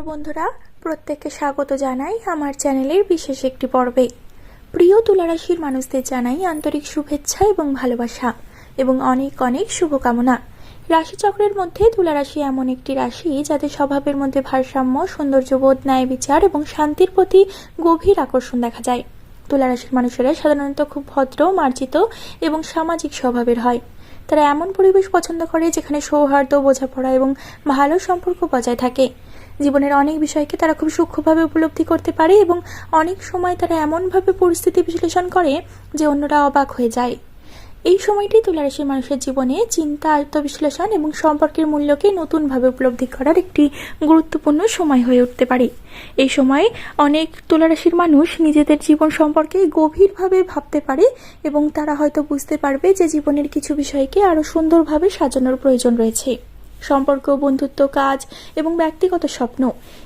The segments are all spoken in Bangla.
নমস্কার বন্ধুরা, প্রত্যেককে স্বাগত জানাই আমার চ্যানেলের বিশেষ একটি পর্বে। প্রিয় তুলা রাশির মানুষদের জানাই আন্তরিক শুভেচ্ছা এবং ভালোবাসা এবং অনেক অনেক শুভকামনা। রাশিচক্রের মধ্যে তুলা রাশি এমন একটি রাশি যাদের স্বভাবের মধ্যে ভারসাম্য, সৌন্দর্যবোধ, ন্যায় বিচার এবং শান্তির প্রতি গভীর আকর্ষণ দেখা যায়। তুলা রাশির মানুষেরা সাধারণত খুব ভদ্র, মার্জিত এবং সামাজিক স্বভাবের হয়। তারা এমন পরিবেশ পছন্দ করে যেখানে সৌহার্দ্য, বোঝাপড়া এবং ভালো সম্পর্ক বজায় থাকে। জীবনের অনেক বিষয়কে তারা খুব সূক্ষ্মভাবে উপলব্ধি করতে পারে এবং অনেক সময় তারা এমনভাবে পরিস্থিতি বিশ্লেষণ করে যে অন্যরা অবাক হয়ে যায়। এই সময়টি তুলা রাশির মানুষের জীবনে চিন্তা, আত্মবিশ্লেষণ এবং সম্পর্কের মূল্যকে নতুনভাবে উপলব্ধি করার একটি গুরুত্বপূর্ণ সময় হয়ে উঠতে পারে। এই সময় অনেক তুলা রাশির মানুষ নিজেদের জীবন সম্পর্কে গভীরভাবে ভাবতে পারে এবং তারা হয়তো বুঝতে পারবে যে জীবনের কিছু বিষয়কে আরও সুন্দরভাবে সাজানোর প্রয়োজন রয়েছে। সম্পর্ক, বন্ধুত্ব, কাজ এবং ব্যক্তিগত স্বপ্ন,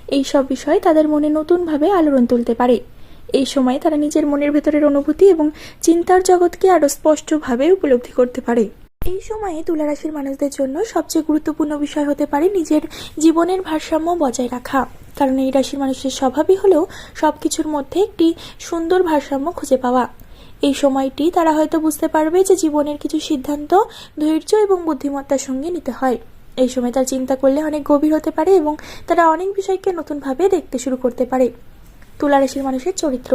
এই সব বিষয় তাদের মনে নতুনভাবে আলোড়ন তুলতে পারে। এই সময় তারা নিজের মনের ভেতরের অনুভূতি এবং চিন্তার জগৎকে আরো স্পষ্টভাবে উপলব্ধি করতে পারে। এই সময়ে তুলা রাশির মানুষদের জন্য সবচেয়ে গুরুত্বপূর্ণ বিষয় হতে পারে নিজের জীবনের ভারসাম্য বজায় রাখা। কারণ এই রাশির মানুষের স্বভাবই হলো সবকিছুর মধ্যে একটি সুন্দর ভারসাম্য খুঁজে পাওয়া। এই সময়টি তারা হয়তো বুঝতে পারবে যে জীবনের কিছু সিদ্ধান্ত ধৈর্য এবং বুদ্ধিমত্তার সঙ্গে নিতে হয়। এই সময় তার চিন্তা করলে অনেক গভীর হতে পারে এবং তারা অনেক বিষয়কে নতুনভাবে দেখতে শুরু করতে পারে। তুলা রাশির মানুষের চরিত্র।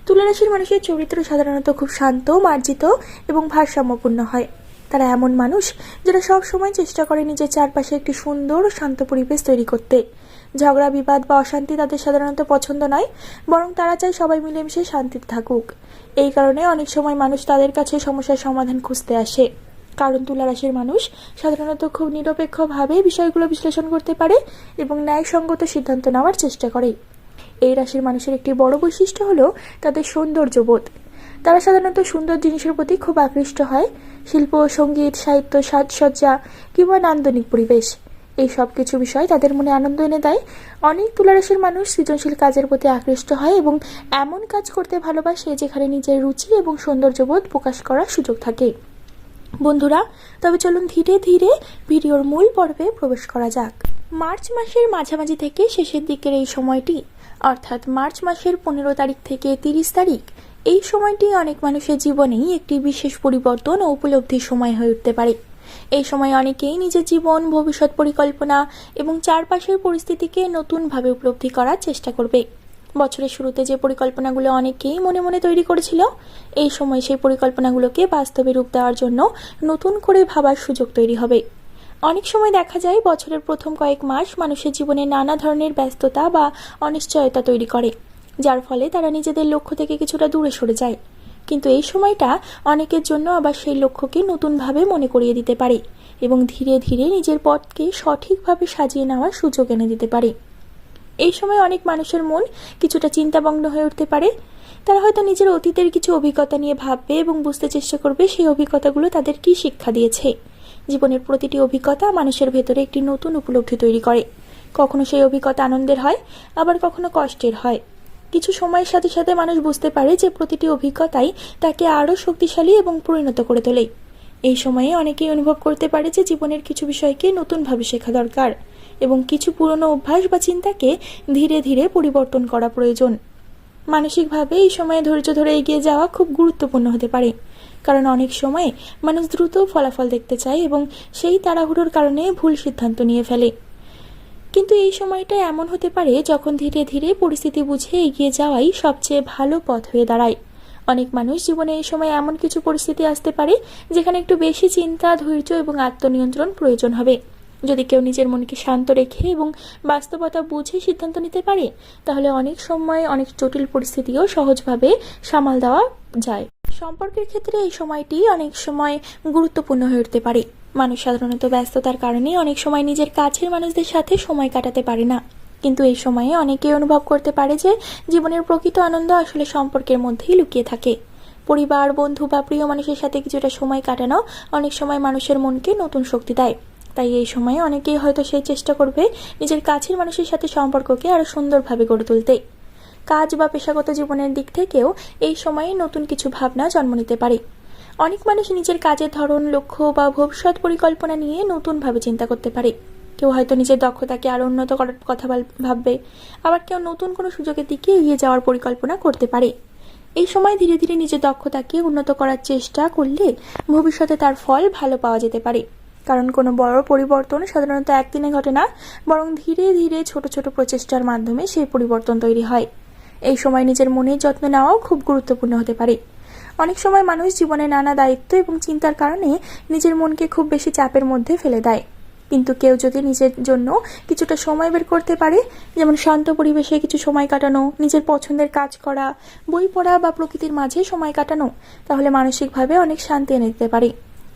তুলা রাশির মানুষের চরিত্র সাধারণত খুব শান্ত, মার্জিত এবং ভারসাম্যপূর্ণ হয়। তারা এমন মানুষ যারা সব সময় চেষ্টা করে নিজের চারপাশে একটি সুন্দর ও শান্ত পরিবেশ তৈরি করতে। ঝগড়া, বিবাদ বা অশান্তি তাদের সাধারণত পছন্দ নয়, বরং তারা চায় সবাই মিলেমিশে শান্তিতে থাকুক। এই কারণে অনেক সময় মানুষ তাদের কাছে সমস্যার সমাধান খুঁজতে আসে। কারণ তুলা রাশির মানুষ সাধারণত খুব নিরপেক্ষভাবে বিষয়গুলো বিশ্লেষণ করতে পারে এবং ন্যায়সঙ্গত সিদ্ধান্ত নেওয়ার চেষ্টা করে। এই রাশির মানুষের একটি বড় বৈশিষ্ট্য হলো তাদের সৌন্দর্যবোধ। তারা সাধারণত সুন্দর জিনিসের প্রতি খুব আকৃষ্ট হয়। শিল্প, সঙ্গীত, সাহিত্য, সাজসজ্জা কিংবা নান্দনিক পরিবেশ, এই সব কিছু বিষয় তাদের মনে আনন্দ এনে দেয়। অনেক তুলা রাশির মানুষ সৃজনশীল কাজের প্রতি আকৃষ্ট হয় এবং এমন কাজ করতে ভালোবাসে যেখানে নিজের রুচি এবং সৌন্দর্যবোধ প্রকাশ করার সুযোগ থাকে। বন্ধুরা, তবে চলুন ধীরে ধীরে ভিডিওর মূল পর্বে প্রবেশ করা যাক। মার্চ মাসের মাঝামাঝি থেকে শেষের দিকের এই সময়টি, অর্থাৎ মার্চ মাসের 15 তারিখ থেকে 30 তারিখ, এই সময়টি অনেক মানুষের জীবনেই একটি বিশেষ পরিবর্তন ও উপলব্ধির সময় হয়ে উঠতে পারে। এই সময় অনেকেই নিজের জীবন, ভবিষ্যৎ পরিকল্পনা এবং চারপাশের পরিস্থিতিকে নতুনভাবে উপলব্ধি করার চেষ্টা করবে। বছরের শুরুতে যে পরিকল্পনাগুলো অনেকেই মনে মনে তৈরি করেছিল, এই সময় সেই পরিকল্পনাগুলোকে বাস্তবে রূপ দেওয়ার জন্য নতুন করে ভাবার সুযোগ তৈরি হবে। অনেক সময় দেখা যায় বছরের প্রথম কয়েক মাস মানুষের জীবনে নানা ধরনের ব্যস্ততা বা অনিশ্চয়তা তৈরি করে, যার ফলে তারা নিজেদের লক্ষ্য থেকে কিছুটা দূরে সরে যায়। কিন্তু এই সময়টা অনেকের জন্য আবার সেই লক্ষ্যকে নতুনভাবে মনে করিয়ে দিতে পারে এবং ধীরে ধীরে নিজের পথকে সঠিকভাবে সাজিয়ে নেওয়ার সুযোগ এনে দিতে পারে। এই সময় অনেক মানুষের মন কিছুটা চিন্তামগ্ন হয়ে উঠতে পারে। তারা হয়তো নিজের অতীতের কিছু অভিজ্ঞতা নিয়ে ভাববে এবং বুঝতে চেষ্টা করবে সেই অভিজ্ঞতাগুলো তাদের কি শিক্ষা দিয়েছে। জীবনের প্রতিটি অভিজ্ঞতা মানুষের ভেতরে একটি নতুন উপলব্ধি তৈরি করে। কখনো সেই অভিজ্ঞতা আনন্দের হয়, আবার কখনো কষ্টের হয়। কিছু সময়ের সাথে সাথে মানুষ বুঝতে পারে যে প্রতিটি অভিজ্ঞতাই তাকে আরও শক্তিশালী এবং পরিণত করে তোলে। এই সময়ে অনেকেই অনুভব করতে পারে যে জীবনের কিছু বিষয়কে নতুনভাবে শেখা দরকার এবং কিছু পুরনো অভ্যাস বা চিন্তাকে ধীরে ধীরে পরিবর্তন করা প্রয়োজন। মানসিকভাবে এই সময়ে ধৈর্য ধরে এগিয়ে যাওয়া খুব গুরুত্বপূর্ণ হতে পারে, কারণ অনেক সময় মানুষ দ্রুত ফলাফল দেখতে চায় এবং সেই তাড়াহুড়োর কারণে ভুল সিদ্ধান্ত নিয়ে ফেলে। কিন্তু এই সময়টা এমন হতে পারে যখন ধীরে ধীরে পরিস্থিতি বুঝে এগিয়ে যাওয়াই সবচেয়ে ভালো পথ হয়ে দাঁড়ায়। অনেক মানুষ জীবনে এই সময় এমন কিছু পরিস্থিতি আসতে পারে যেখানে একটু বেশি চিন্তা, ধৈর্য এবং আত্মনিয়ন্ত্রণ প্রয়োজন হবে। যদি কেউ নিজের মনকে শান্ত রেখে এবং বাস্তবতা বুঝে সিদ্ধান্ত নিতে পারে, তাহলে অনেক সময় অনেক জটিল পরিস্থিতিও সহজভাবে সামাল দেওয়া যায়। সম্পর্কের ক্ষেত্রে এই সময়টি অনেক সময় গুরুত্বপূর্ণ হয়ে উঠতে পারে। মানুষ সাধারণত ব্যস্ততার কারণে অনেক সময় নিজের কাছের মানুষদের সাথে সময় কাটাতে পারে না। কিন্তু এই সময়ে অনেকেই অনুভব করতে পারে যে জীবনের প্রকৃত আনন্দ আসলে সম্পর্কের মধ্যেই লুকিয়ে থাকে। পরিবার, বন্ধু বা প্রিয় মানুষের সাথে কিছুটা সময় কাটানো অনেক সময় মানুষের মনকে নতুন শক্তি দেয়। তাই এই সময়ে অনেকেই হয়তো সেই চেষ্টা করবে নিজের কাছের মানুষের সাথে সম্পর্ককে আরো সুন্দরভাবে গড়ে তুলতে। কাজ বা পেশাগত জীবনের দিক থেকেও এই সময়ে নতুন কিছু ভাবনা জন্ম নিতে পারে। অনেক মানুষ নিজের কাজের ধরন, লক্ষ্য বা ভবিষ্যৎ পরিকল্পনা নিয়ে নতুনভাবে চিন্তা করতে পারে। কেউ হয়তো নিজের দক্ষতাকে আরও উন্নত করার কথা ভাববে, আবার কেউ নতুন কোনো সুযোগের দিকে এগিয়ে যাওয়ার পরিকল্পনা করতে পারে। এই সময় ধীরে ধীরে নিজের দক্ষতাকে উন্নত করার চেষ্টা করলে ভবিষ্যতে তার ফল ভালো পাওয়া যেতে পারে। কারণ কোনো বড় পরিবর্তন সাধারণত একদিনে ঘটে না, বরং ধীরে ধীরে ছোট ছোট প্রচেষ্টার মাধ্যমে সেই পরিবর্তন তৈরি হয়। এই সময় নিজের মনের যত্ন নেওয়াও খুব গুরুত্বপূর্ণ হতে পারে। অনেক সময় মানুষ জীবনে নানা দায়িত্ব এবং চিন্তার কারণে নিজের মনকে খুব বেশি চাপের মধ্যে ফেলে দেয়। কিন্তু কেউ যদি নিজের জন্য কিছুটা সময় বের করতে পারে, যেমন শান্ত পরিবেশে কিছু সময় কাটানো, নিজের পছন্দের কাজ করা, বই পড়া বা প্রকৃতির মাঝে সময় কাটানো, তাহলে মানসিকভাবে অনেক শান্তি এনে দিতে পারে।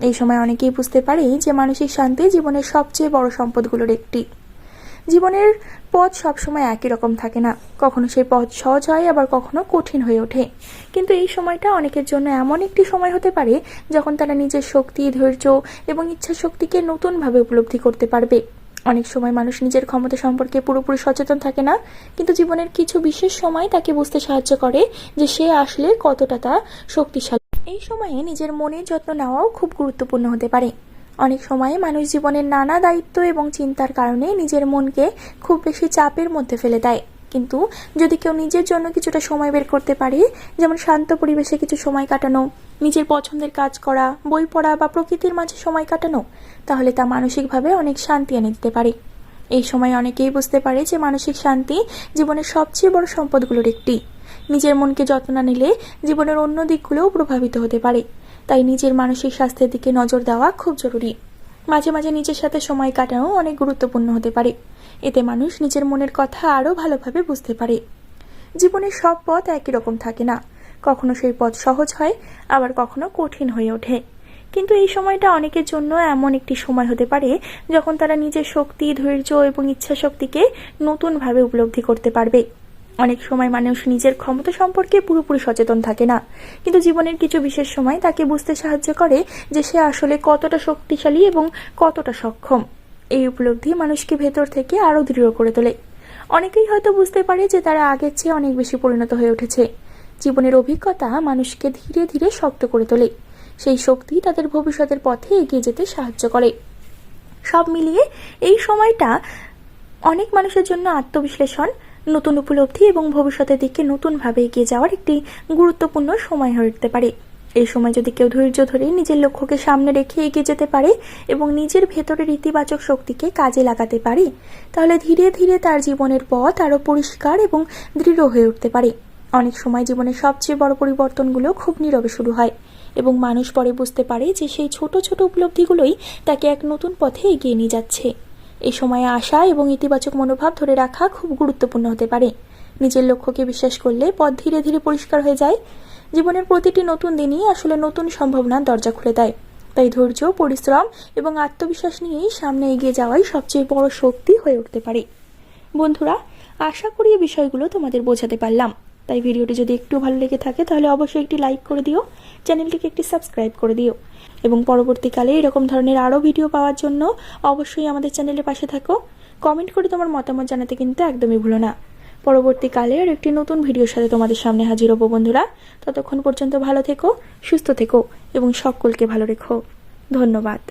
এই সময় অনেকেই বুঝতে পারে যে মানসিক শান্তি জীবনের সবচেয়ে বড় সম্পদগুলোর একটি। জীবনের পথ সবসময় একই রকম থাকে না, কখনো সেই পথ সহজ হয়, আবার কখনো কঠিন হয়ে ওঠে। কিন্তু এই সময়টা অনেকের জন্য এমন একটি সময় হতে পারে যখন তারা নিজের শক্তি, ধৈর্য এবং ইচ্ছা শক্তিকে নতুনভাবে উপলব্ধি করতে পারবে। অনেক সময় মানুষ নিজের ক্ষমতা সম্পর্কে পুরোপুরি সচেতন থাকে না, কিন্তু জীবনের কিছু বিশেষ সময় তাকে বুঝতে সাহায্য করে যে সে আসলে কতটা তা শক্তিশালী। এই সময়ে নিজের মনের যত্ন নেওয়াও খুব গুরুত্বপূর্ণ হতে পারে। অনেক সময় মানুষ জীবনের নানা দায়িত্ব এবং চিন্তার কারণে নিজের মনকে খুব বেশি চাপের মধ্যে ফেলে দেয়। কিন্তু যদি কেউ নিজের জন্য কিছুটা সময় বের করতে পারে, যেমন শান্ত পরিবেশে কিছু সময় কাটানো, নিজের পছন্দের কাজ করা, বই পড়া বা প্রকৃতির মাঝে সময় কাটানো, তাহলে তা মানসিকভাবে অনেক শান্তি এনে দিতে পারে। এই সময় অনেকেই বুঝতে পারে যে মানসিক শান্তি জীবনের সবচেয়ে বড় সম্পদগুলোর একটি। নিজের মনকে যত্ন না নিলে জীবনের অন্য দিকগুলোও প্রভাবিত হতে পারে। তাই নিজের মানসিক স্বাস্থ্যের দিকে নজর দেওয়া খুব জরুরি। মাঝে মাঝে নিজের সাথে সময় কাটানো অনেক গুরুত্বপূর্ণ হতে পারে। এতে মানুষ নিজের মনের কথা আরও ভালোভাবে বুঝতে পারে। জীবনের সব পথ একই রকম থাকে না, কখনো সেই পথ সহজ হয়, আবার কখনো কঠিন হয়ে ওঠে। কিন্তু এই সময়টা অনেকের জন্য এমন একটি সময় হতে পারে যখন তারা নিজের শক্তি, ধৈর্য এবং ইচ্ছা শক্তিকে নতুনভাবে উপলব্ধি করতে পারবে। অনেক সময় মানুষ নিজের ক্ষমতা সম্পর্কে পুরোপুরি সচেতন থাকে না, কিন্তু জীবনের কিছু বিশেষ সময় তাকে বুঝতে সাহায্য করে যে সে আসলে কতটা শক্তিশালী এবং কতটা সক্ষম। এই উপলব্ধি মানুষকে ভেতর থেকে আরো দৃঢ় করে তোলে। অনেকেই হয়তো বুঝতে পারে যে তারা আগের চেয়ে অনেক বেশি পরিণত হয়ে উঠেছে। জীবনের অভিজ্ঞতা মানুষকে ধীরে ধীরে শক্ত করে তোলে। সেই শক্তি তাদের ভবিষ্যতের পথে এগিয়ে যেতে সাহায্য করে। সব মিলিয়ে এই সময়টা অনেক মানুষের জন্য আত্মবিশ্লেষণ, নতুন উপলব্ধি এবং ভবিষ্যতের দিকে নতুনভাবে এগিয়ে যাওয়ার একটি গুরুত্বপূর্ণ সময় হয়ে উঠতে পারে। এই সময় যদি কেউ ধৈর্য ধরে নিজের লক্ষ্যকে সামনে রেখে এগিয়ে যেতে পারে এবং নিজের ভেতরের ইতিবাচক শক্তিকে কাজে লাগাতে পারে, তাহলে ধীরে ধীরে তার জীবনের পথ আরো পরিষ্কার এবং দৃঢ় হয়ে উঠতে পারে। অনেক সময় জীবনের সবচেয়ে বড় পরিবর্তনগুলো খুব নীরবে শুরু হয় এবং মানুষ পরে বুঝতে পারে যে সেই ছোট ছোট উপলব্ধিগুলোই তাকে এক নতুন পথে এগিয়ে নিয়ে যাচ্ছে। এই সময়ে আশা এবং ইতিবাচক মনোভাব ধরে রাখা খুব গুরুত্বপূর্ণ হতে পারে। নিজের লক্ষ্যকে বিশ্বাস করলে পথ ধীরে ধীরে পরিষ্কার হয়ে যায়। জীবনের প্রতিটি নতুন দিনই আসলে নতুন সম্ভাবনার দরজা খুলে দেয়। তাই ধৈর্য, পরিশ্রম এবং আত্মবিশ্বাস নিয়েই সামনে এগিয়ে যাওয়াই সবচেয়ে বড় শক্তি হয়ে উঠতে পারে। বন্ধুরা, আশা করি এই বিষয়গুলো তোমাদের বোঝাতে পারলাম। তাই ভিডিওটি যদি একটু ভালো লেগে থাকে তাহলে অবশ্যই একটি লাইক করে দিও, চ্যানেলটিকে একটি সাবস্ক্রাইব করে দিও এবং পরবর্তীকালে এরকম ধরনের আরও ভিডিও পাওয়ার জন্য অবশ্যই আমাদের চ্যানেলের পাশে থাকো। কমেন্ট করে তোমার মতামত জানাতে কিন্তু একদমই ভুলো না। পরবর্তীকালে আর একটি নতুন ভিডিওর সাথে তোমাদের সামনে হাজির হব বন্ধুরা। ততক্ষণ পর্যন্ত ভালো থেকো, সুস্থ থেকো এবং সকলকে ভালো রেখো। ধন্যবাদ।